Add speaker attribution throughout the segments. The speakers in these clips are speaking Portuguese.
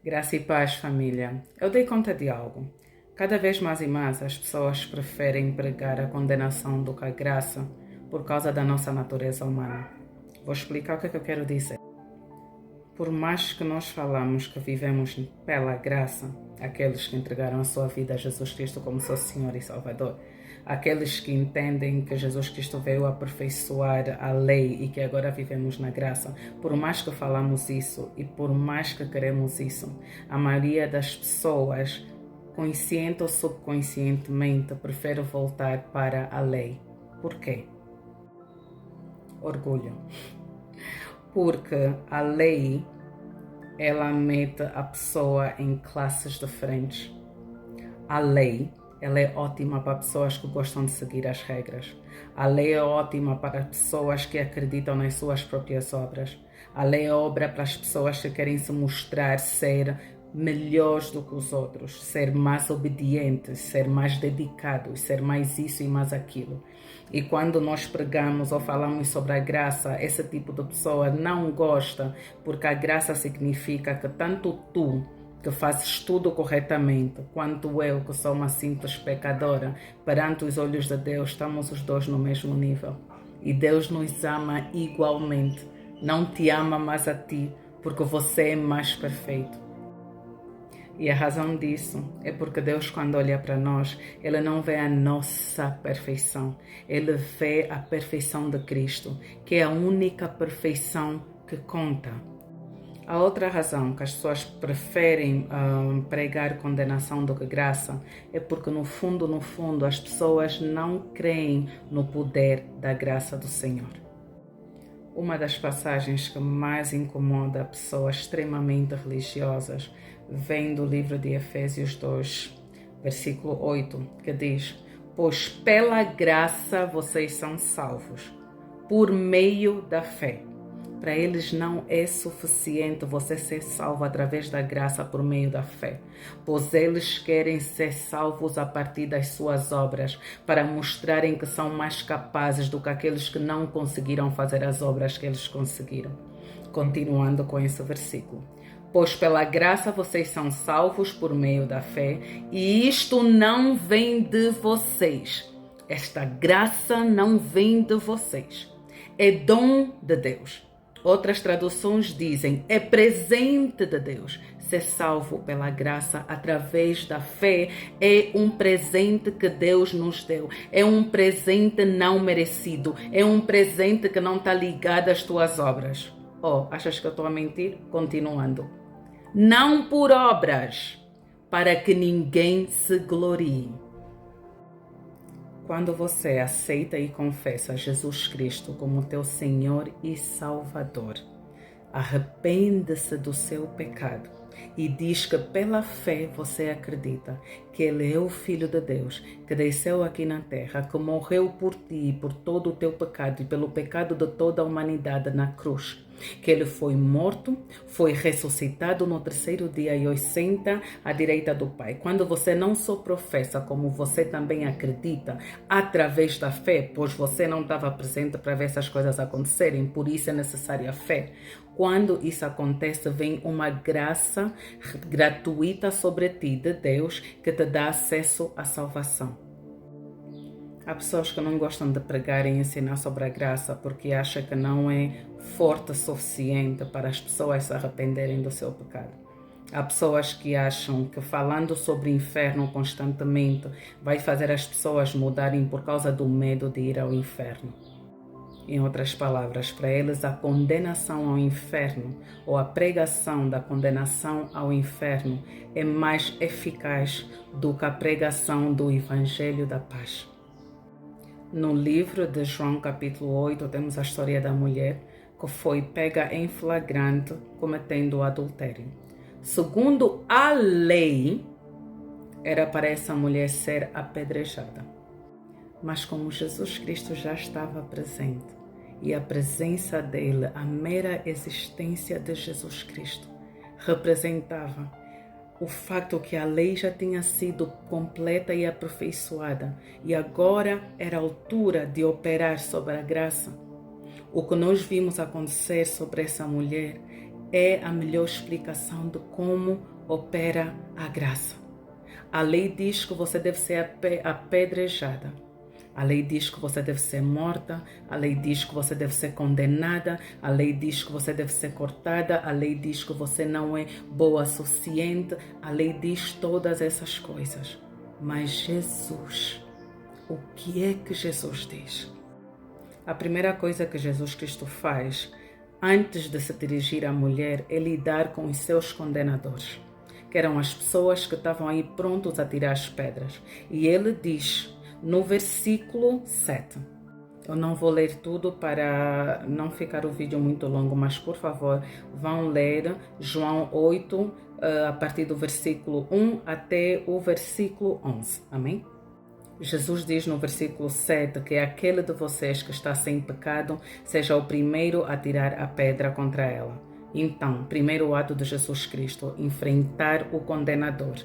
Speaker 1: Graça e paz, família. Eu dei conta de algo. Cada vez mais e mais as pessoas preferem pregar a condenação do que a graça por causa da nossa natureza humana. Vou explicar o que é que eu quero dizer. Por mais que nós falamos que vivemos pela graça, aqueles que entregaram a sua vida a Jesus Cristo como seu Senhor e Salvador, aqueles que entendem que Jesus Cristo veio aperfeiçoar a lei e que agora vivemos na graça, por mais que falamos isso e por mais que queremos isso, a maioria das pessoas, consciente ou subconscientemente, prefere voltar para a lei. Por quê? Orgulho. Porque a lei, ela mete a pessoa em classes diferentes. A lei, ela é ótima para pessoas que gostam de seguir as regras. A lei é ótima para pessoas que acreditam nas suas próprias obras. A lei é obra para as pessoas que querem se mostrar ser melhores do que os outros, ser mais obedientes, ser mais dedicados, ser mais isso e mais aquilo. E quando nós pregamos ou falamos sobre a graça, esse tipo de pessoa não gosta, porque a graça significa que tanto tu, que fazes tudo corretamente, quanto eu, que sou uma simples pecadora, perante os olhos de Deus, estamos os dois no mesmo nível. E Deus nos ama igualmente. Não te ama mais a ti, porque você é mais perfeito. E a razão disso é porque Deus, quando olha para nós, Ele não vê a nossa perfeição. Ele vê a perfeição de Cristo, que é a única perfeição que conta. A outra razão que as pessoas preferem pregar condenação do que graça é porque, no fundo, as pessoas não creem no poder da graça do Senhor. Uma das passagens que mais incomoda pessoas extremamente religiosas vem do livro de Efésios 2, versículo 8, que diz: "Pois pela graça vocês são salvos, por meio da fé." Para eles não é suficiente você ser salvo através da graça por meio da fé, pois eles querem ser salvos a partir das suas obras, para mostrarem que são mais capazes do que aqueles que não conseguiram fazer as obras que eles conseguiram. Continuando com esse versículo. "Pois pela graça vocês são salvos por meio da fé, e isto não vem de vocês." Esta graça não vem de vocês. É dom de Deus. Outras traduções dizem, é presente de Deus. Ser salvo pela graça através da fé é um presente que Deus nos deu. É um presente não merecido. É um presente que não está ligado às tuas obras. Oh, achas que eu estou a mentir? Continuando. "Não por obras, para que ninguém se glorie." Quando você aceita e confessa Jesus Cristo como teu Senhor e Salvador, arrepende-se do seu pecado e diz que pela fé você acredita que Ele é o Filho de Deus, que desceu aqui na terra, que morreu por ti e por todo o teu pecado e pelo pecado de toda a humanidade na cruz, que Ele foi morto, foi ressuscitado no terceiro dia e hoje senta à direita do Pai. Quando você não só professa, como você também acredita através da fé, pois você não estava presente para ver essas coisas acontecerem, por isso é necessária a fé. Quando isso acontece, vem uma graça gratuita sobre ti de Deus que te dá acesso à salvação. Há pessoas que não gostam de pregar e ensinar sobre a graça porque acham que não é forte o suficiente para as pessoas se arrependerem do seu pecado. Há pessoas que acham que falando sobre o inferno constantemente vai fazer as pessoas mudarem por causa do medo de ir ao inferno. Em outras palavras, para eles a condenação ao inferno ou a pregação da condenação ao inferno é mais eficaz do que a pregação do Evangelho da Paz. No livro de João capítulo 8 temos a história da mulher que foi pega em flagrante cometendo adultério. Segundo a lei, era para essa mulher ser apedrejada. Mas como Jesus Cristo já estava presente e a presença dele, a mera existência de Jesus Cristo, representava o fato que a lei já tinha sido completa e aperfeiçoada e agora era a altura de operar sobre a graça. O que nós vimos acontecer sobre essa mulher é a melhor explicação de como opera a graça. A lei diz que você deve ser apedrejada. A lei diz que você deve ser morta, a lei diz que você deve ser condenada, a lei diz que você deve ser cortada, a lei diz que você não é boa o suficiente, a lei diz todas essas coisas. Mas Jesus, o que é que Jesus diz? A primeira coisa que Jesus Cristo faz, antes de se dirigir à mulher, é lidar com os seus condenadores, que eram as pessoas que estavam aí prontos a tirar as pedras. E ele diz, no versículo 7, eu não vou ler tudo para não ficar o vídeo muito longo, mas por favor, vão ler João 8, a partir do versículo 1 até o versículo 11. Amém? Jesus diz no versículo 7 que aquele de vocês que está sem pecado seja o primeiro a tirar a pedra contra ela. Então, primeiro ato de Jesus Cristo, enfrentar o condenador.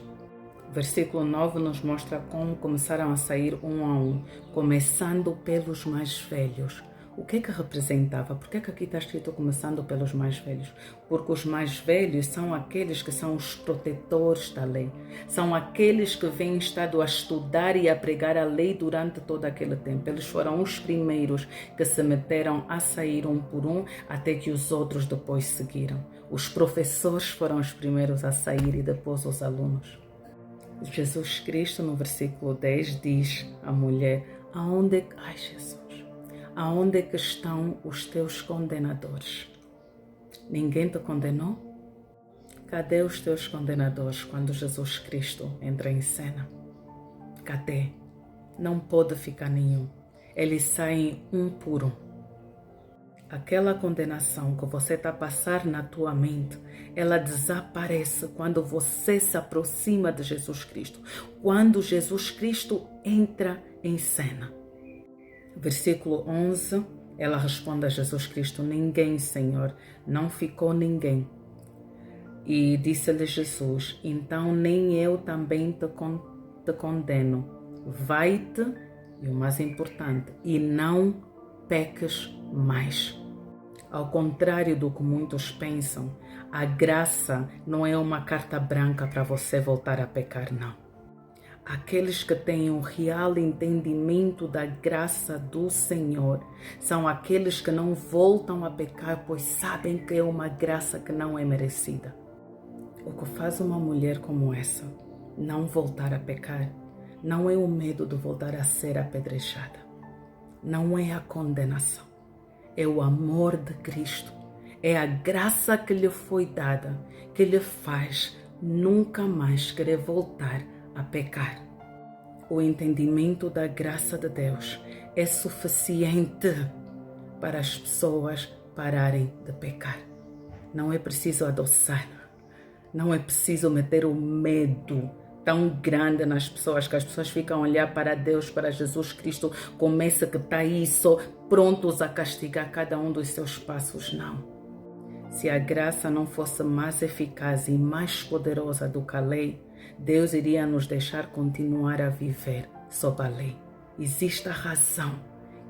Speaker 1: Versículo 9 nos mostra como começaram a sair um a um, começando pelos mais velhos. O que é que representava? Por que é que aqui está escrito começando pelos mais velhos? Porque os mais velhos são aqueles que são os protetores da lei. São aqueles que vêm estado a estudar e a pregar a lei durante todo aquele tempo. Eles foram os primeiros que se meteram a sair um por um, até que os outros depois seguiram. Os professores foram os primeiros a sair e depois os alunos. Jesus Cristo, no versículo 10, diz à mulher, aonde que estão os teus condenadores? Ninguém te condenou? Cadê os teus condenadores quando Jesus Cristo entra em cena? Cadê? Não pode ficar nenhum. Eles saem um por um. Aquela condenação que você está a passar na tua mente, ela desaparece quando você se aproxima de Jesus Cristo. Quando Jesus Cristo entra em cena. Versículo 11, ela responde a Jesus Cristo, ninguém, Senhor, não ficou ninguém. E disse-lhe Jesus, então nem eu também te condeno. Vai-te, e o mais importante, e não peques mais. Ao contrário do que muitos pensam, a graça não é uma carta branca para você voltar a pecar, não. Aqueles que têm um real entendimento da graça do Senhor são aqueles que não voltam a pecar, pois sabem que é uma graça que não é merecida. O que faz uma mulher como essa não voltar a pecar não é o medo de voltar a ser apedrejada, não é a condenação, é o amor de Cristo, é a graça que lhe foi dada, que lhe faz nunca mais querer voltar a pecar. O entendimento da graça de Deus é suficiente para as pessoas pararem de pecar. Não é preciso adoçar, não é preciso meter o medo tão grande nas pessoas, que as pessoas ficam a olhar para Deus, para Jesus Cristo, começa que está aí só prontos a castigar cada um dos seus passos. Não. Se a graça não fosse mais eficaz e mais poderosa do que a lei, Deus iria nos deixar continuar a viver sob a lei. Existe a razão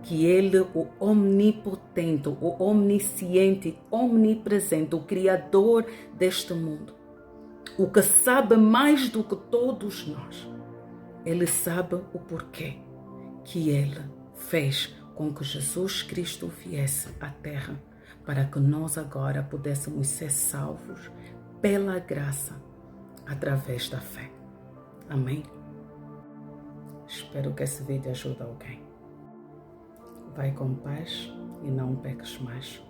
Speaker 1: que Ele, o onipotente, o onisciente, omnipresente, o Criador deste mundo, o que sabe mais do que todos nós, Ele sabe o porquê que Ele fez com que Jesus Cristo viesse à Terra, para que nós agora pudéssemos ser salvos pela graça, através da fé. Amém? Espero que esse vídeo ajude alguém. Vai com paz e não peques mais.